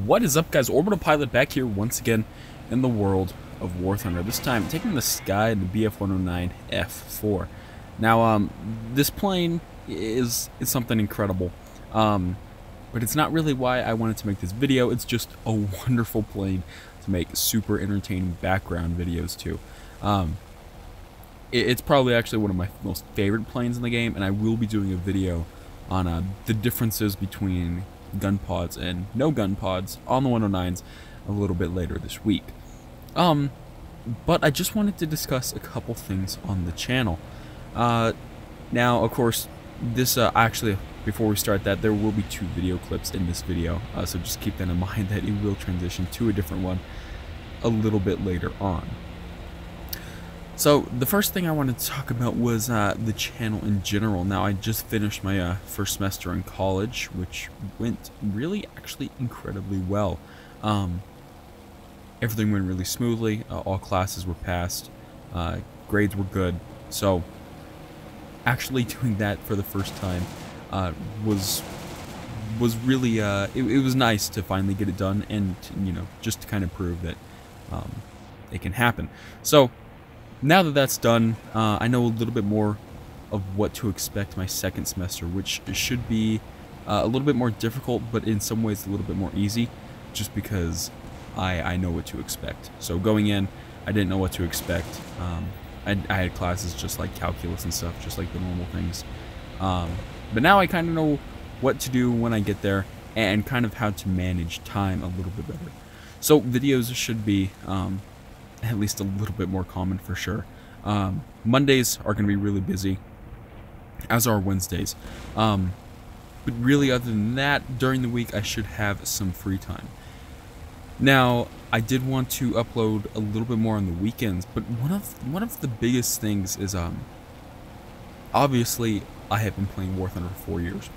What is up, guys? Orbital-Pilot back here once again in the world of Warthunder. This time taking the sky in the bf-109 F4. Now, this plane is something incredible, but it's not really why I wanted to make this video. It's just a wonderful plane to make super entertaining background videos to. It's probably actually one of my most favorite planes in the game, and I will be doing a video on the differences between gun pods and no gun pods on the 109s a little bit later this week. But I just wanted to discuss a couple things on the channel. Now, of course, this actually, before we start that, there will be 2 video clips in this video, so just keep that in mind that it will transition to a different one a little bit later on. So the first thing I wanted to talk about was the channel in general. Now, I just finished my first semester in college, which went really actually incredibly well. Everything went really smoothly. All classes were passed. Grades were good. So actually doing that for the first time was really it was nice to finally get it done, and just to kind of prove that it can happen. So now that that's done, I know a little bit more of what to expect my second semester, which should be a little bit more difficult, but in some ways a little bit more easy, just because I know what to expect. So going in, I didn't know what to expect. I had classes just like calculus and stuff, just like the normal things. But now I kind of know what to do when I get there, and kind of how to manage time a little bit better. So videos should be at least a little bit more common for sure. Mondays are going to be really busy, as are Wednesdays. But really, other than that, during the week I should have some free time. Now, I did want to upload a little bit more on the weekends, but one of the biggest things is obviously I have been playing Warthunder for 4 years.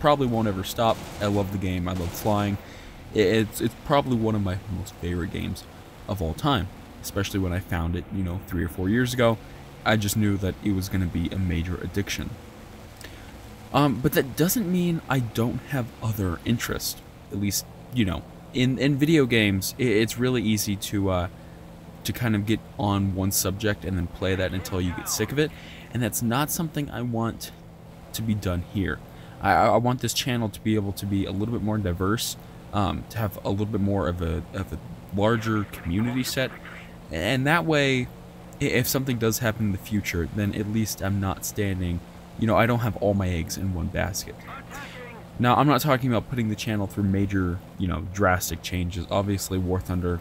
Probably won't ever stop. I love the game. I love flying. It's probably one of my most favorite games of all time. Especially when I found it, 3 or 4 years ago. I just knew that it was going to be a major addiction. But that doesn't mean I don't have other interests. At least, in video games, it's really easy to kind of get on one subject and then play that until you get sick of it. And that's not something I want to be done here. I want this channel to be able to be a little bit more diverse, to have a little bit more of a larger community set. And that way, if something does happen in the future, then at least I'm not standing, I don't have all my eggs in one basket. Now, I'm not talking about putting the channel through major, drastic changes. Obviously, Warthunder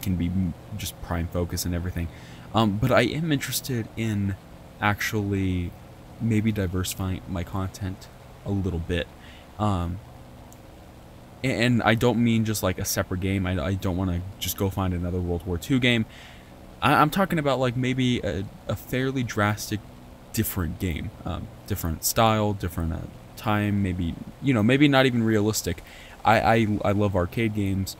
can be just prime focus and everything. But I am interested in actually maybe diversifying my content a little bit. And I don't mean just like a separate game. I don't want to just go find another World War II game. I'm talking about like maybe a fairly drastic different game. Different style, different time, maybe, maybe not even realistic. I love arcade games.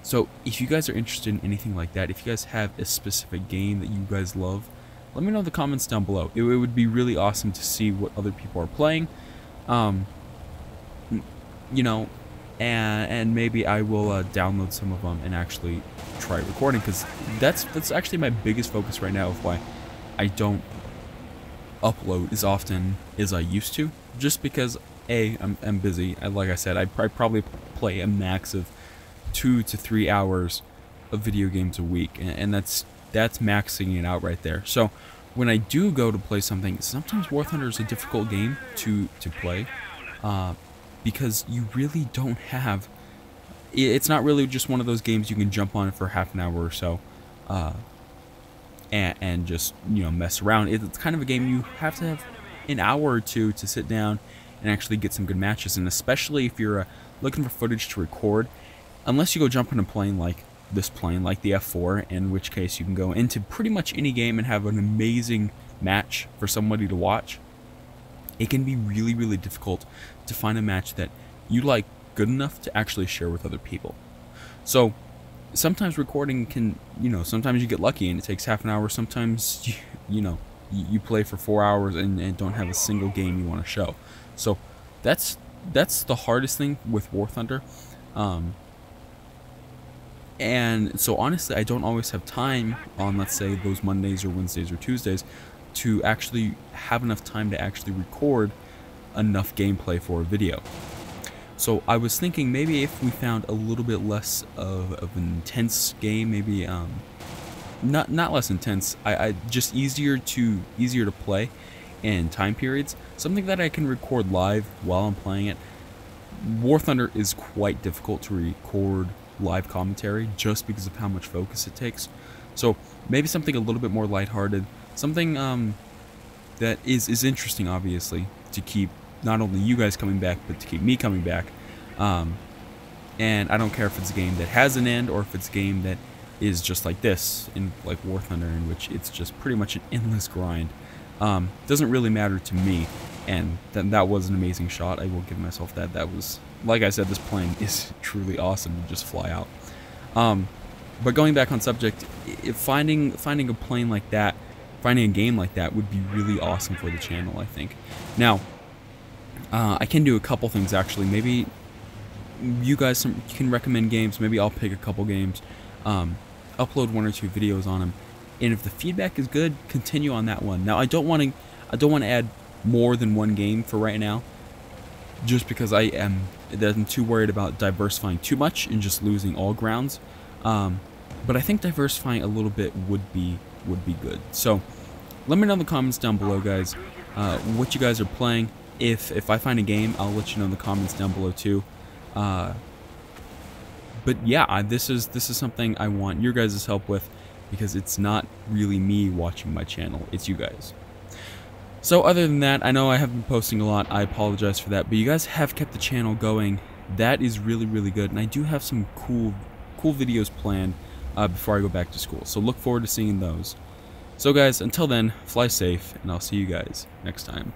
So if you guys are interested in anything like that, if you guys have a specific game that you guys love, let me know in the comments down below. It would be really awesome to see what other people are playing. And maybe I will download some of them and actually try recording, because that's actually my biggest focus right now of why I don't upload as often as I used to, just because I'm busy. Like I said, I probably play a max of 2 to 3 hours of video games a week, and that's maxing it out right there. So when I do go to play something, sometimes Warthunder is a difficult game to play. Because you really don't have, it's not really just one of those games you can jump on for half an hour or so, and just, mess around. It's kind of a game you have to have an hour or two to sit down and actually get some good matches, and especially if you're looking for footage to record, unless you go jump in a plane like this plane, like the F4, in which case you can go into pretty much any game and have an amazing match for somebody to watch. It can be really, really difficult to find a match that you like good enough to actually share with other people. So sometimes recording can, sometimes you get lucky and it takes half an hour. Sometimes, you play for 4 hours and don't have a single game you want to show. So That's the hardest thing with Warthunder. And so honestly, I don't always have time on, let's say, those Mondays or Wednesdays or Tuesdays to actually have enough time to actually record enough gameplay for a video. So I was thinking maybe if we found a little bit less of an intense game, maybe not less intense, I just easier to play in time periods, something that I can record live while I'm playing it. Warthunder is quite difficult to record live commentary just because of how much focus it takes. So maybe something a little bit more lighthearted, something that is interesting, obviously, to keep not only you guys coming back, but to keep me coming back. And I don't care if it's a game that has an end or if it's a game that is just like this, in like Warthunder, in which it's just pretty much an endless grind. Doesn't really matter to me, and that was an amazing shot. I will give myself that. That was, like I said, this plane is truly awesome to just fly out. But going back on subject, if finding a plane like that, finding a game like that would be really awesome for the channel, I think. Now, I can do a couple things actually. Maybe you guys can recommend games. Maybe I'll pick a couple games, upload 1 or 2 videos on them, and if the feedback is good, continue on that one. Now, I don't want to add more than 1 game for right now, just because I'm too worried about diversifying too much and just losing all grounds. But I think diversifying a little bit would be good. So let me know in the comments down below, guys, what you guys are playing. If I find a game, I'll let you know in the comments down below too. But yeah, this is something I want your guys' help with, because it's not really me watching my channel, it's you guys. So other than that, I know I haven't been posting a lot, I apologize for that, but you guys have kept the channel going. That is really, really good, and I do have some cool videos planned before I go back to school, so look forward to seeing those. So guys, until then, fly safe, and I'll see you guys next time.